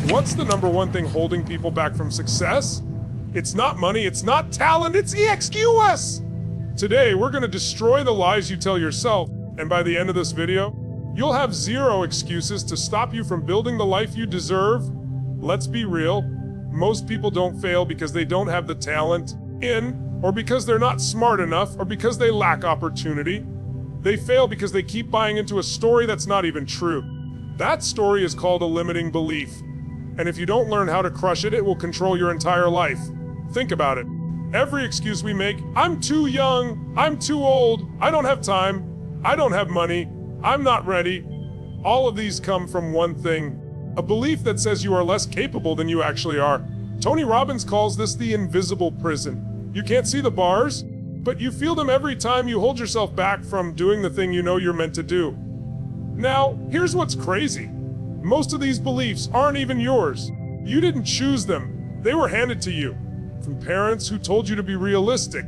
What's the number one thing holding people back from success? It's not money, it's not talent, it's EXQS! Today, we're gonna destroy the lies you tell yourself, and by the end of this video, you'll have zero excuses to stop you from building the life you deserve. Let's be real, most people don't fail because they don't have the talent or because they're not smart enough, or because they lack opportunity. They fail because they keep buying into a story that's not even true. That story is called a limiting belief. And if you don't learn how to crush it, it will control your entire life. Think about it. Every excuse we make, I'm too young, I'm too old, I don't have time, I don't have money, I'm not ready. All of these come from one thing, a belief that says you are less capable than you actually are. Tony Robbins calls this the invisible prison. You can't see the bars, but you feel them every time you hold yourself back from doing the thing you know you're meant to do. Now, here's what's crazy. Most of these beliefs aren't even yours. You didn't choose them. They were handed to you. From parents who told you to be realistic.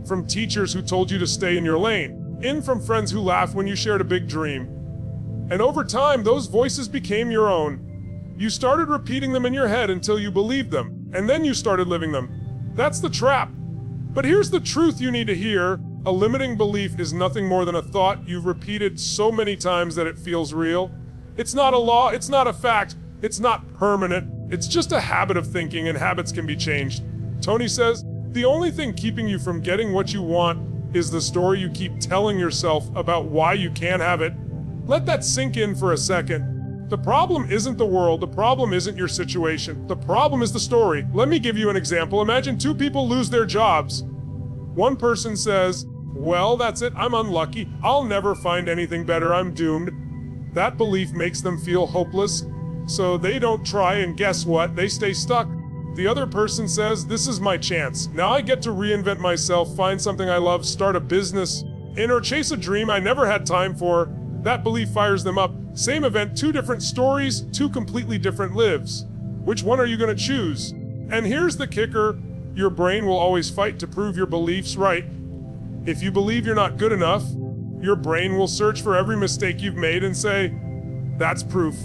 From teachers who told you to stay in your lane. From friends who laughed when you shared a big dream. And over time, those voices became your own. You started repeating them in your head until you believed them, and then you started living them. That's the trap. But here's the truth you need to hear. A limiting belief is nothing more than a thought you've repeated so many times that it feels real. It's not a law, it's not a fact, it's not permanent. It's just a habit of thinking, and habits can be changed. Tony says, the only thing keeping you from getting what you want is the story you keep telling yourself about why you can't have it. Let that sink in for a second. The problem isn't the world, the problem isn't your situation. The problem is the story. Let me give you an example. Imagine two people lose their jobs. One person says, well, that's it, I'm unlucky, I'll never find anything better, I'm doomed. That belief makes them feel hopeless, so they don't try, and guess what? They stay stuck. The other person says, this is my chance. Now I get to reinvent myself, find something I love, start a business, or chase a dream I never had time for. That belief fires them up. Same event, two different stories, two completely different lives. Which one are you gonna choose? And here's the kicker, your brain will always fight to prove your beliefs right. If you believe you're not good enough, your brain will search for every mistake you've made and say, that's proof.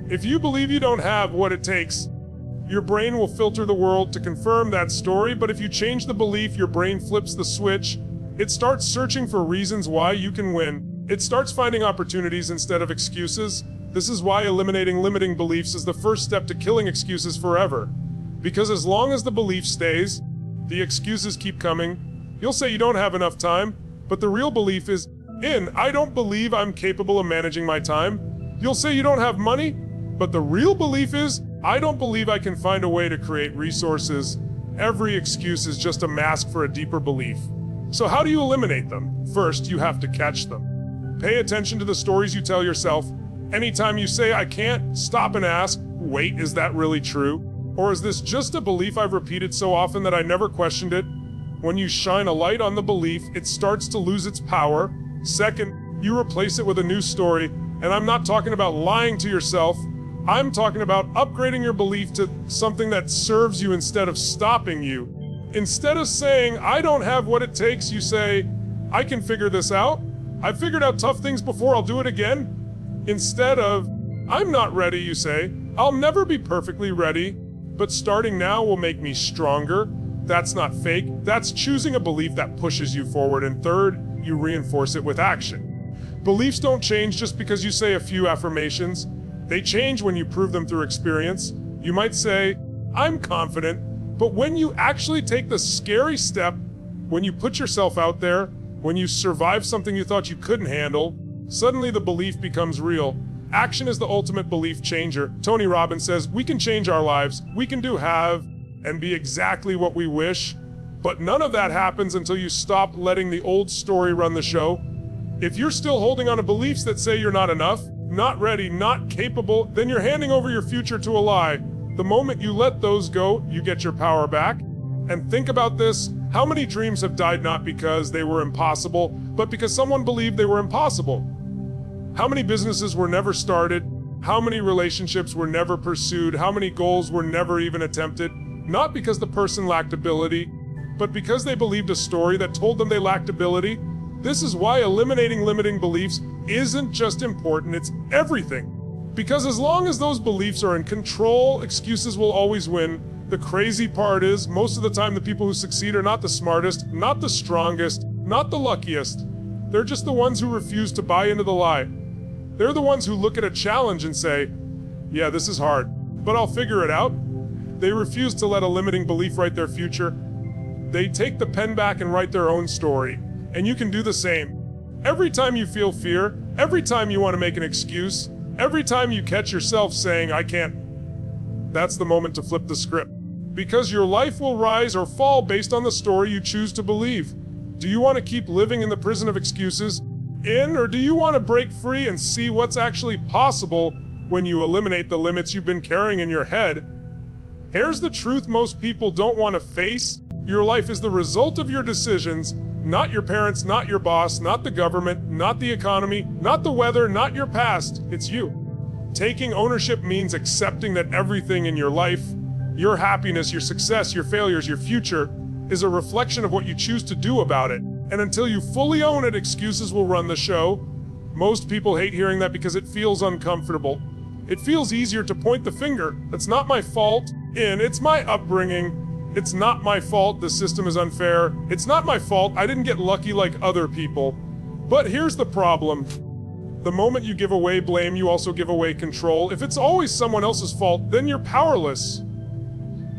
If you believe you don't have what it takes, your brain will filter the world to confirm that story. But if you change the belief, your brain flips the switch. It starts searching for reasons why you can win. It starts finding opportunities instead of excuses. This is why eliminating limiting beliefs is the first step to killing excuses forever. Because as long as the belief stays, the excuses keep coming. You'll say you don't have enough time, but the real belief is, I don't believe I'm capable of managing my time. You'll say you don't have money, but the real belief is, I don't believe I can find a way to create resources. Every excuse is just a mask for a deeper belief. So how do you eliminate them? First, you have to catch them. Pay attention to the stories you tell yourself. Anytime you say, I can't, stop and ask, wait, is that really true? Or is this just a belief I've repeated so often that I never questioned it? When you shine a light on the belief, it starts to lose its power. Second, you replace it with a new story. And I'm not talking about lying to yourself. I'm talking about upgrading your belief to something that serves you instead of stopping you. Instead of saying, I don't have what it takes, you say, I can figure this out. I've figured out tough things before, I'll do it again. Instead of, I'm not ready, you say, I'll never be perfectly ready, but starting now will make me stronger. That's not fake. That's choosing a belief that pushes you forward. And third, you reinforce it with action. Beliefs don't change just because you say a few affirmations. They change when you prove them through experience. You might say, I'm confident, but when you actually take the scary step, when you put yourself out there, when you survive something you thought you couldn't handle, suddenly the belief becomes real. Action is the ultimate belief changer. Tony Robbins says, we can change our lives. We can have and be exactly what we wish, but none of that happens until you stop letting the old story run the show. If you're still holding on to beliefs that say you're not enough, not ready, not capable, then you're handing over your future to a lie. The moment you let those go, you get your power back. And think about this, how many dreams have died not because they were impossible, but because someone believed they were impossible? How many businesses were never started? How many relationships were never pursued? How many goals were never even attempted? Not because the person lacked ability, but because they believed a story that told them they lacked ability. This is why eliminating limiting beliefs isn't just important, it's everything. Because as long as those beliefs are in control, excuses will always win. The crazy part is, most of the time the people who succeed are not the smartest, not the strongest, not the luckiest. They're just the ones who refuse to buy into the lie. They're the ones who look at a challenge and say, yeah, this is hard, but I'll figure it out. They refuse to let a limiting belief write their future. They take the pen back and write their own story. And you can do the same. Every time you feel fear, every time you want to make an excuse, every time you catch yourself saying, I can't, that's the moment to flip the script. Because your life will rise or fall based on the story you choose to believe. Do you want to keep living in the prison of excuses? Or do you want to break free and see what's actually possible when you eliminate the limits you've been carrying in your head? Here's the truth most people don't want to face. Your life is the result of your decisions, not your parents, not your boss, not the government, not the economy, not the weather, not your past. It's you. Taking ownership means accepting that everything in your life, your happiness, your success, your failures, your future, is a reflection of what you choose to do about it. And until you fully own it, excuses will run the show. Most people hate hearing that because it feels uncomfortable. It feels easier to point the finger. That's not my fault. It's my upbringing. It's not my fault. The system is unfair. It's not my fault. I didn't get lucky like other people. But here's the problem. The moment you give away blame, you also give away control. If it's always someone else's fault, then you're powerless.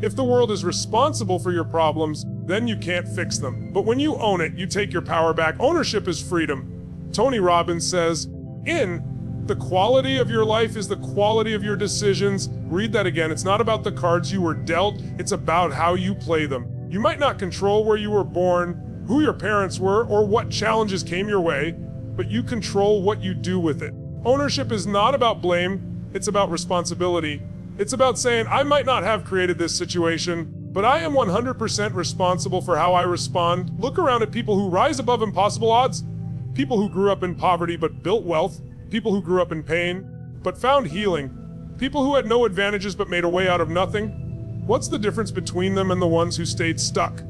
If the world is responsible for your problems, then you can't fix them. But when you own it, you take your power back. Ownership is freedom. Tony Robbins says, the quality of your life is the quality of your decisions. Read that again. It's not about the cards you were dealt. It's about how you play them. You might not control where you were born, who your parents were, or what challenges came your way, but you control what you do with it. Ownership is not about blame. It's about responsibility. It's about saying, I might not have created this situation, but I am 100% responsible for how I respond. Look around at people who rise above impossible odds. People who grew up in poverty but built wealth. People who grew up in pain but found healing. People who had no advantages but made a way out of nothing. What's the difference between them and the ones who stayed stuck?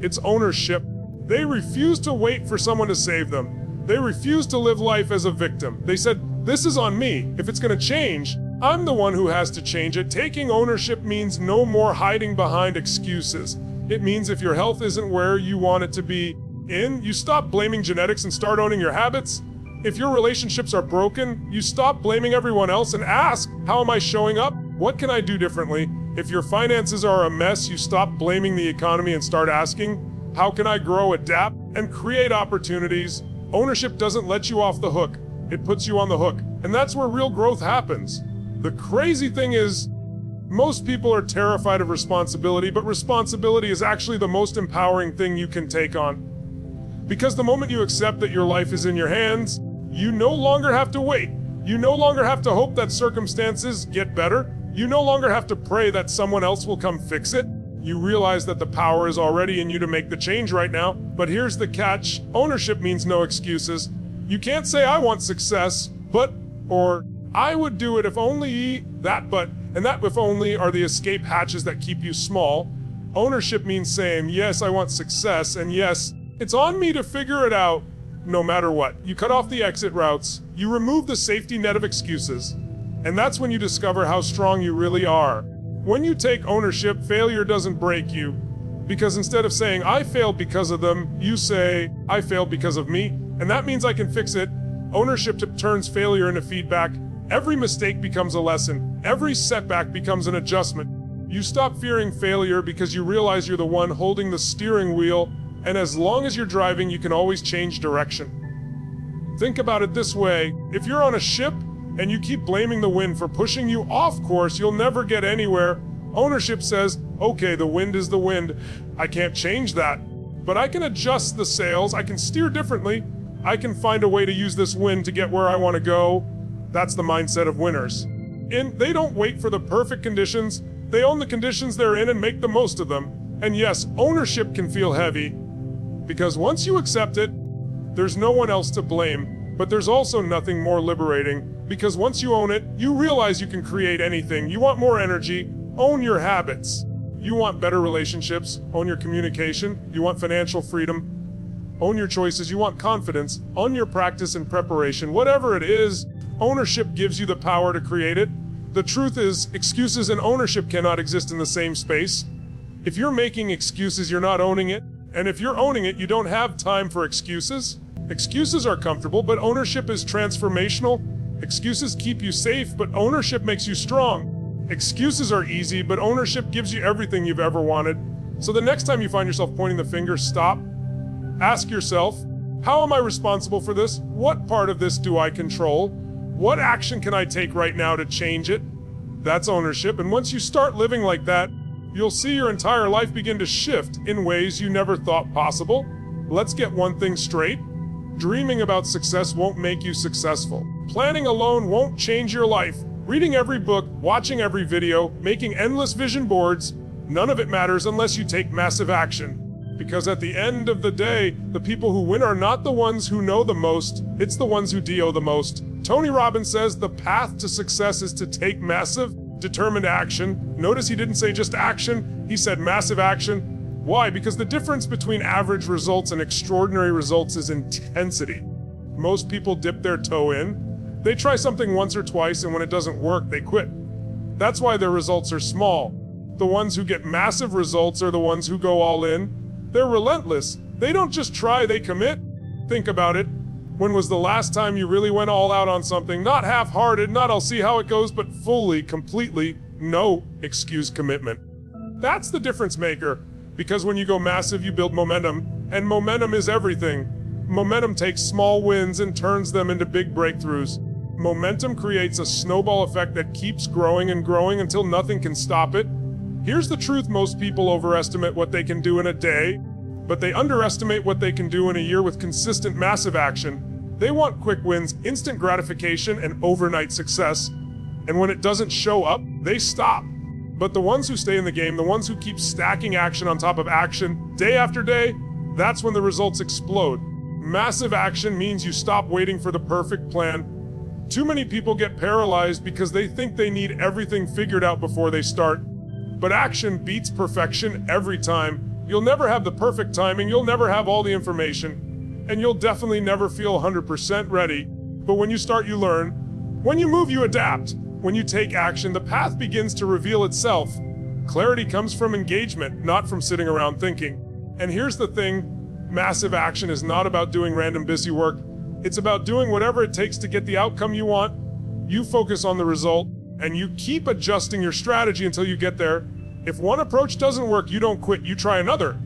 It's ownership. They refused to wait for someone to save them. They refused to live life as a victim. They said, this is on me. If it's going to change, I'm the one who has to change it. Taking ownership means no more hiding behind excuses. It means if your health isn't where you want it to be, you stop blaming genetics and start owning your habits. If your relationships are broken, you stop blaming everyone else and ask, how am I showing up? What can I do differently? If your finances are a mess, you stop blaming the economy and start asking, how can I grow, adapt, and create opportunities? Ownership doesn't let you off the hook. It puts you on the hook. And that's where real growth happens. The crazy thing is, most people are terrified of responsibility, but responsibility is actually the most empowering thing you can take on. Because the moment you accept that your life is in your hands, you no longer have to wait. You no longer have to hope that circumstances get better. You no longer have to pray that someone else will come fix it. You realize that the power is already in you to make the change right now. But here's the catch. Ownership means no excuses. You can't say, I want success, or I would do it if only and that if only are the escape hatches that keep you small. Ownership means saying, yes, I want success, and yes, it's on me to figure it out, no matter what. You cut off the exit routes. You remove the safety net of excuses. And that's when you discover how strong you really are. When you take ownership, failure doesn't break you. Because instead of saying, I failed because of them, you say, I failed because of me. And that means I can fix it. Ownership turns failure into feedback. Every mistake becomes a lesson. Every setback becomes an adjustment. You stop fearing failure because you realize you're the one holding the steering wheel. And as long as you're driving, you can always change direction. Think about it this way. If you're on a ship and you keep blaming the wind for pushing you off course, you'll never get anywhere. Ownership says, okay, the wind is the wind. I can't change that. But I can adjust the sails. I can steer differently. I can find a way to use this wind to get where I want to go. That's the mindset of winners. They don't wait for the perfect conditions. They own the conditions they're in and make the most of them. And yes, ownership can feel heavy. Because once you accept it, there's no one else to blame. But there's also nothing more liberating. Because once you own it, you realize you can create anything. You want more energy, own your habits. You want better relationships, own your communication. You want financial freedom, own your choices. You want confidence, own your practice and preparation. Whatever it is, Ownership gives you the power to create it. The truth is, excuses and ownership cannot exist in the same space. If you're making excuses, you're not owning it. And if you're owning it, you don't have time for excuses. Excuses are comfortable, but ownership is transformational. Excuses keep you safe, but ownership makes you strong. Excuses are easy, but ownership gives you everything you've ever wanted. So the next time you find yourself pointing the finger, stop. Ask yourself, how am I responsible for this? What part of this do I control? What action can I take right now to change it? That's ownership. And once you start living like that, you'll see your entire life begin to shift in ways you never thought possible. Let's get one thing straight. Dreaming about success won't make you successful. Planning alone won't change your life. Reading every book, watching every video, making endless vision boards, none of it matters unless you take massive action. Because at the end of the day, the people who win are not the ones who know the most, it's the ones who do the most. Tony Robbins says the path to success is to take massive, determined action. Notice he didn't say just action, he said massive action. Why? Because the difference between average results and extraordinary results is intensity. Most people dip their toe in. They try something once or twice, and when it doesn't work, they quit. That's why their results are small. The ones who get massive results are the ones who go all in. They're relentless. They don't just try, they commit. Think about it. When was the last time you really went all out on something? Not half-hearted, not I'll see how it goes, but fully, completely, no excuse commitment. That's the difference maker. Because when you go massive, you build momentum, and momentum is everything. Momentum takes small wins and turns them into big breakthroughs. Momentum creates a snowball effect that keeps growing and growing until nothing can stop it. Here's the truth: most people overestimate what they can do in a day, but they underestimate what they can do in a year with consistent massive action. They want quick wins, instant gratification, and overnight success. And when it doesn't show up, they stop. But the ones who stay in the game, the ones who keep stacking action on top of action, day after day, that's when the results explode. Massive action means you stop waiting for the perfect plan. Too many people get paralyzed because they think they need everything figured out before they start. But action beats perfection every time. You'll never have the perfect timing, you'll never have all the information, and you'll definitely never feel 100% ready. But when you start, you learn. When you move, you adapt. When you take action, the path begins to reveal itself. Clarity comes from engagement, not from sitting around thinking. And here's the thing, massive action is not about doing random busy work. It's about doing whatever it takes to get the outcome you want. You focus on the result, and you keep adjusting your strategy until you get there. If one approach doesn't work, you don't quit, you try another.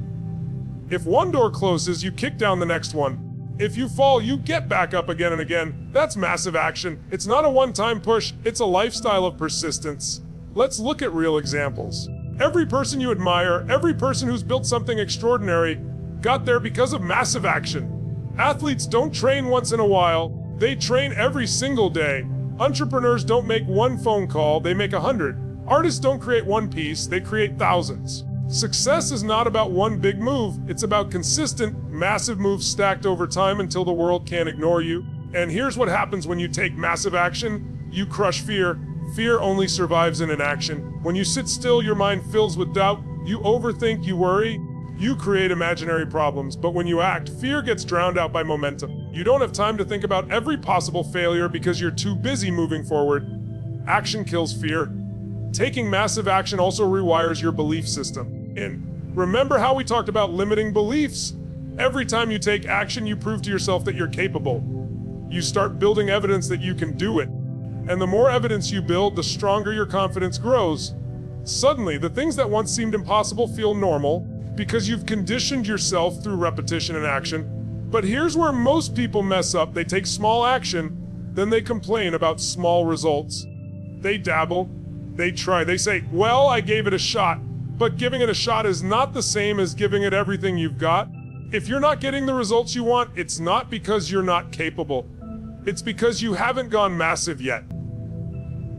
If one door closes, you kick down the next one. If you fall, you get back up again and again. That's massive action. It's not a one-time push, it's a lifestyle of persistence. Let's look at real examples. Every person you admire, every person who's built something extraordinary, got there because of massive action. Athletes don't train once in a while, they train every single day. Entrepreneurs don't make one phone call, they make 100. Artists don't create one piece, they create thousands. Success is not about one big move, it's about consistent, massive moves stacked over time until the world can't ignore you. And here's what happens when you take massive action: you crush fear. Fear only survives in inaction. When you sit still, your mind fills with doubt, you overthink, you worry, you create imaginary problems. But when you act, fear gets drowned out by momentum. You don't have time to think about every possible failure because you're too busy moving forward. Action kills fear. Taking massive action also rewires your belief system. And remember how we talked about limiting beliefs? Every time you take action, you prove to yourself that you're capable. You start building evidence that you can do it. And the more evidence you build, the stronger your confidence grows. Suddenly, the things that once seemed impossible feel normal because you've conditioned yourself through repetition and action. But here's where most people mess up. They take small action, then they complain about small results. They dabble, they try, they say, well, I gave it a shot. But giving it a shot is not the same as giving it everything you've got. If you're not getting the results you want, it's not because you're not capable. It's because you haven't gone massive yet.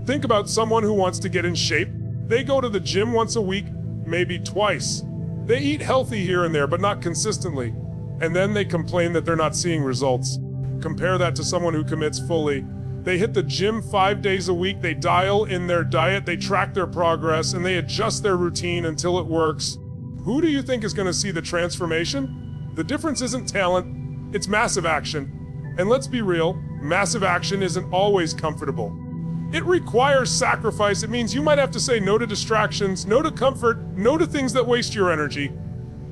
Think about someone who wants to get in shape. They go to the gym once a week, maybe twice. They eat healthy here and there, but not consistently. And then they complain that they're not seeing results. Compare that to someone who commits fully. They hit the gym 5 days a week, they dial in their diet, they track their progress, and they adjust their routine until it works. Who do you think is going to see the transformation? The difference isn't talent, it's massive action. And let's be real, Massive action isn't always comfortable. It requires sacrifice. It means you might have to say no to distractions, no to comfort, no to things that waste your energy.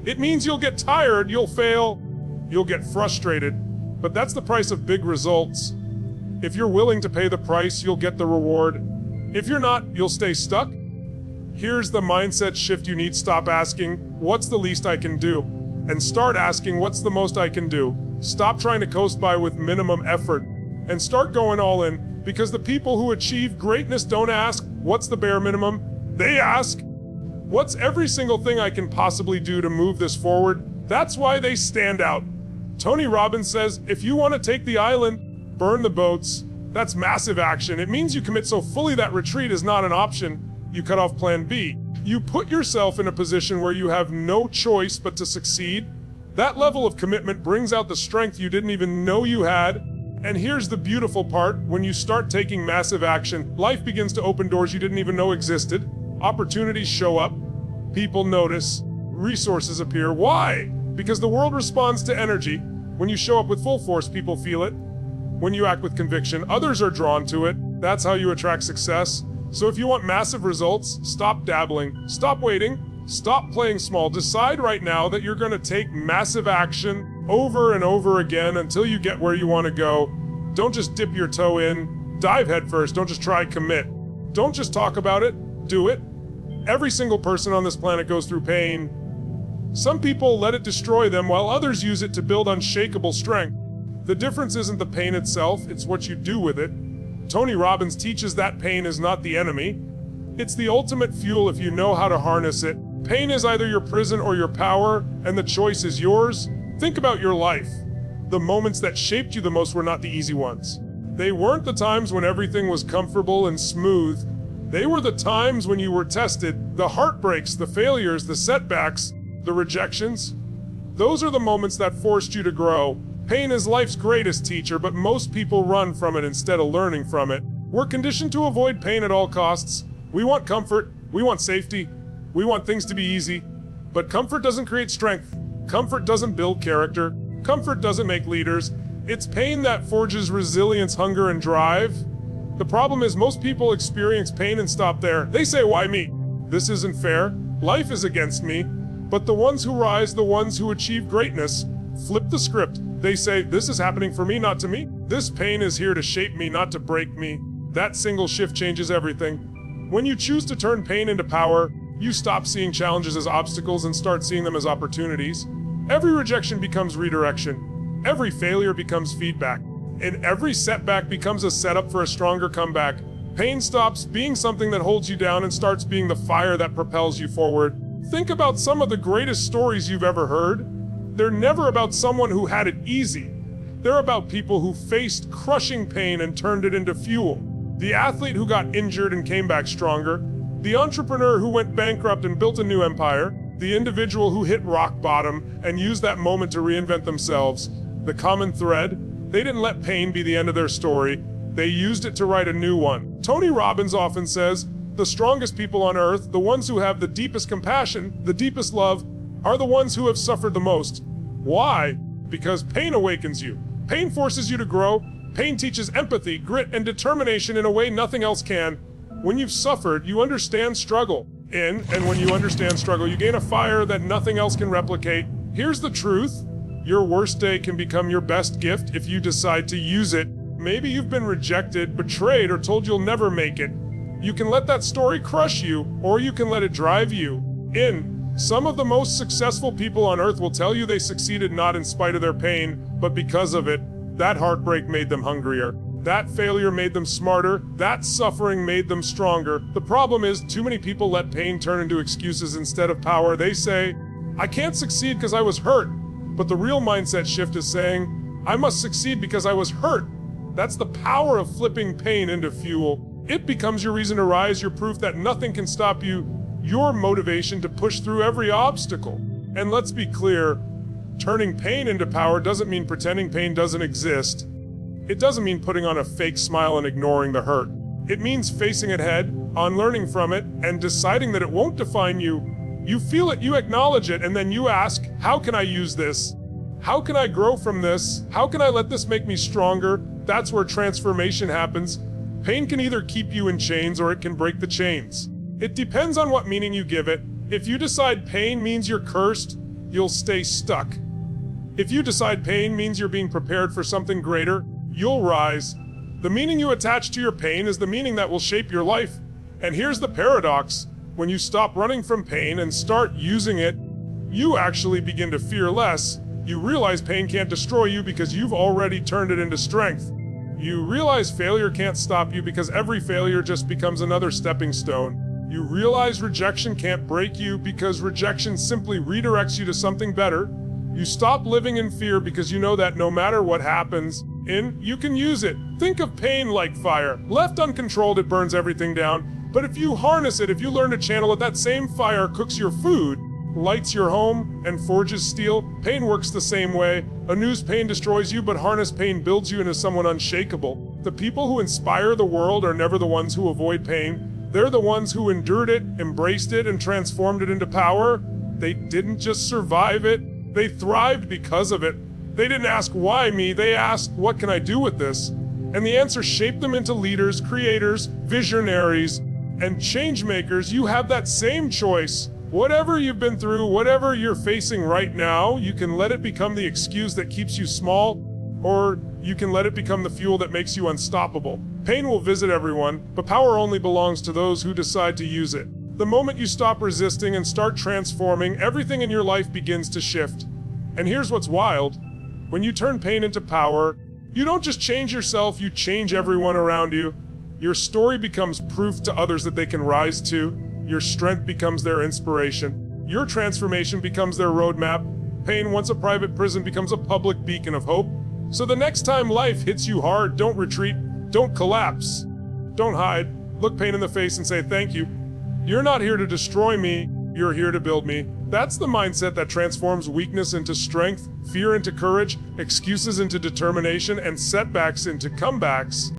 It means you'll get tired, you'll fail, you'll get frustrated. But that's the price of big results. If you're willing to pay the price, you'll get the reward. If you're not, you'll stay stuck. Here's the mindset shift you need. Stop asking, what's the least I can do? And start asking, what's the most I can do? Stop trying to coast by with minimum effort and start going all in, because the people who achieve greatness don't ask, what's the bare minimum? They ask, what's every single thing I can possibly do to move this forward? That's why they stand out. Tony Robbins says, if you want to take the island, burn the boats. That's massive action. It means you commit so fully that retreat is not an option. You cut off plan B. You put yourself in a position where you have no choice but to succeed. That level of commitment brings out the strength you didn't even know you had. And here's the beautiful part. When you start taking massive action, life begins to open doors you didn't even know existed. Opportunities show up. People notice. Resources appear. Why? Because the world responds to energy. When you show up with full force, people feel it. When you act with conviction, others are drawn to it. That's how you attract success. So if you want massive results, stop dabbling, stop waiting, stop playing small. Decide right now that you're going to take massive action over and over again until you get where you want to go. Don't just dip your toe in, dive headfirst. Don't just try, commit. Don't just talk about it, do it. Every single person on this planet goes through pain. Some people let it destroy them while others use it to build unshakable strength. The difference isn't the pain itself, it's what you do with it. Tony Robbins teaches that pain is not the enemy. It's the ultimate fuel if you know how to harness it. Pain is either your prison or your power, and the choice is yours. Think about your life. The moments that shaped you the most were not the easy ones. They weren't the times when everything was comfortable and smooth. They were the times when you were tested, the heartbreaks, the failures, the setbacks, the rejections. Those are the moments that forced you to grow. Pain is life's greatest teacher, but most people run from it instead of learning from it. We're conditioned to avoid pain at all costs. We want comfort, we want safety, we want things to be easy. But comfort doesn't create strength. Comfort doesn't build character. Comfort doesn't make leaders. It's pain that forges resilience, hunger, and drive. The problem is most people experience pain and stop there. They say, why me? This isn't fair. Life is against me. But the ones who rise, the ones who achieve greatness, flip the script. They say, this is happening for me, not to me. This pain is here to shape me, not to break me. That single shift changes everything. When you choose to turn pain into power, you stop seeing challenges as obstacles and start seeing them as opportunities. Every rejection becomes redirection. Every failure becomes feedback. And every setback becomes a setup for a stronger comeback. Pain stops being something that holds you down and starts being the fire that propels you forward. Think about some of the greatest stories you've ever heard. They're never about someone who had it easy. They're about people who faced crushing pain and turned it into fuel. The athlete who got injured and came back stronger. The entrepreneur who went bankrupt and built a new empire. The individual who hit rock bottom and used that moment to reinvent themselves. The common thread? They didn't let pain be the end of their story. They used it to write a new one. Tony Robbins often says, the strongest people on earth, the ones who have the deepest compassion, the deepest love, are the ones who have suffered the most. Why? Because pain awakens you. Pain forces you to grow. Pain teaches empathy, grit, and determination in a way nothing else can. When you've suffered, you understand struggle. And when you understand struggle, you gain a fire that nothing else can replicate. Here's the truth. Your worst day can become your best gift if you decide to use it. Maybe you've been rejected, betrayed, or told you'll never make it. You can let that story crush you, or you can let it drive you. Some of the most successful people on earth will tell you they succeeded not in spite of their pain, but because of it. That heartbreak made them hungrier. That failure made them smarter. That suffering made them stronger. The problem is, too many people let pain turn into excuses instead of power. They say, I can't succeed because I was hurt. But the real mindset shift is saying, I must succeed because I was hurt. That's the power of flipping pain into fuel. It becomes your reason to rise, your proof that nothing can stop you, your motivation to push through every obstacle. And let's be clear, turning pain into power doesn't mean pretending pain doesn't exist. It doesn't mean putting on a fake smile and ignoring the hurt. It means facing it head, unlearning from it, and deciding that it won't define you. You feel it, you acknowledge it, and then you ask, how can I use this? How can I grow from this? How can I let this make me stronger? That's where transformation happens. Pain can either keep you in chains or it can break the chains. It depends on what meaning you give it. If you decide pain means you're cursed, you'll stay stuck. If you decide pain means you're being prepared for something greater, you'll rise. The meaning you attach to your pain is the meaning that will shape your life. And here's the paradox. When you stop running from pain and start using it, you actually begin to fear less. You realize pain can't destroy you because you've already turned it into strength. You realize failure can't stop you because every failure just becomes another stepping stone. You realize rejection can't break you because rejection simply redirects you to something better. You stop living in fear because you know that no matter what happens, you can use it. Think of pain like fire. Left uncontrolled, it burns everything down. But if you harness it, if you learn to channel it, that same fire cooks your food, lights your home, and forges steel. Pain works the same way. Unused pain destroys you, but harnessed pain builds you into someone unshakable. The people who inspire the world are never the ones who avoid pain. They're the ones who endured it, embraced it, and transformed it into power. They didn't just survive it, they thrived because of it. They didn't ask, why me? They asked, what can I do with this? And the answer shaped them into leaders, creators, visionaries, and change makers. You have that same choice. Whatever you've been through, whatever you're facing right now, you can let it become the excuse that keeps you small, or you can let it become the fuel that makes you unstoppable. Pain will visit everyone, but power only belongs to those who decide to use it. The moment you stop resisting and start transforming, everything in your life begins to shift. And here's what's wild. When you turn pain into power, you don't just change yourself, you change everyone around you. Your story becomes proof to others that they can rise to. Your strength becomes their inspiration. Your transformation becomes their roadmap. Pain, once a private prison, becomes a public beacon of hope. So the next time life hits you hard, don't retreat, don't collapse, don't hide. Look pain in the face and say, thank you. You're not here to destroy me, you're here to build me. That's the mindset that transforms weakness into strength, fear into courage, excuses into determination, and setbacks into comebacks.